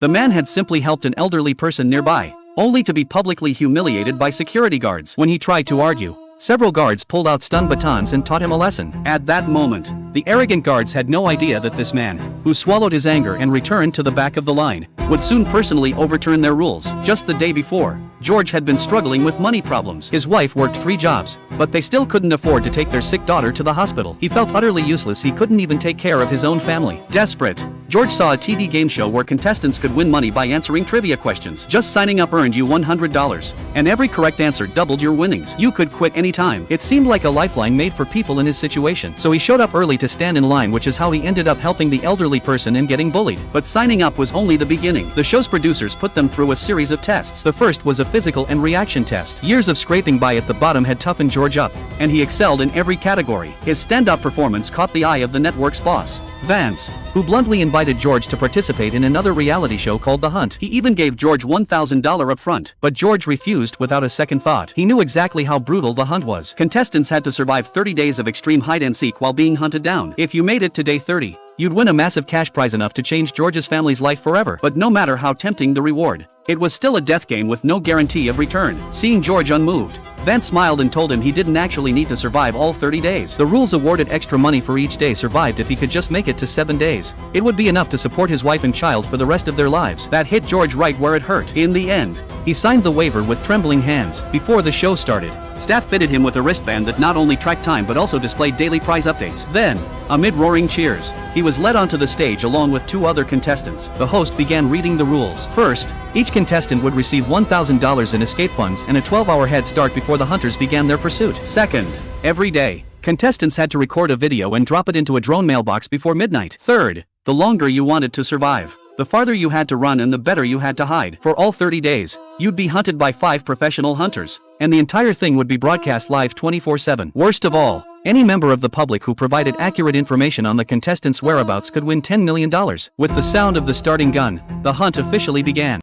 The man had simply helped an elderly person nearby, only to be publicly humiliated by security guards. When he tried to argue, several guards pulled out stun batons and taught him a lesson. At that moment, the arrogant guards had no idea that this man, who swallowed his anger and returned to the back of the line, would soon personally overturn their rules. Just the day before, George had been struggling with money problems. His wife worked 3 jobs, but they still couldn't afford to take their sick daughter to the hospital. He felt utterly useless. He couldn't even take care of his own family. Desperate, George saw a TV game show where contestants could win money by answering trivia questions. Just signing up earned you $100, and every correct answer doubled your winnings. You could quit anytime. It seemed like a lifeline made for people in his situation. So he showed up early to stand in line, which is how he ended up helping the elderly person and getting bullied. But signing up was only the beginning. The show's producers put them through a series of tests. The first was a physical and reaction test. Years of scraping by at the bottom had toughened George up, and he excelled in every category. His stand-up performance caught the eye of the network's boss, Vance, who bluntly invited George to participate in another reality show called The Hunt. He even gave George $1,000 up front, but George refused without a second thought. He knew exactly how brutal the hunt was. Contestants had to survive 30 days of extreme hide-and-seek while being hunted down. If you made it to day 30, you'd win a massive cash prize enough to change George's family's life forever. But no matter how tempting the reward, it was still a death game with no guarantee of return. Seeing George unmoved, Vance smiled and told him he didn't actually need to survive all 30 days. The rules awarded extra money for each day survived if he could just make it to 7 days. It would be enough to support his wife and child for the rest of their lives. That hit George right where it hurt. In the end, he signed the waiver with trembling hands. Before the show started, staff fitted him with a wristband that not only tracked time but also displayed daily prize updates. Then, amid roaring cheers, he was led onto the stage along with 2 other contestants. The host began reading the rules. First, each contestant would receive $1,000 in escape funds and a 12-hour head start before the hunters began their pursuit. Second, every day, contestants had to record a video and drop it into a drone mailbox before midnight. Third, the longer you wanted to survive, the farther you had to run and the better you had to hide. For all 30 days, you'd be hunted by 5 professional hunters, and the entire thing would be broadcast live 24/7. Worst of all, any member of the public who provided accurate information on the contestants' whereabouts could win $10 million. With the sound of the starting gun, the hunt officially began.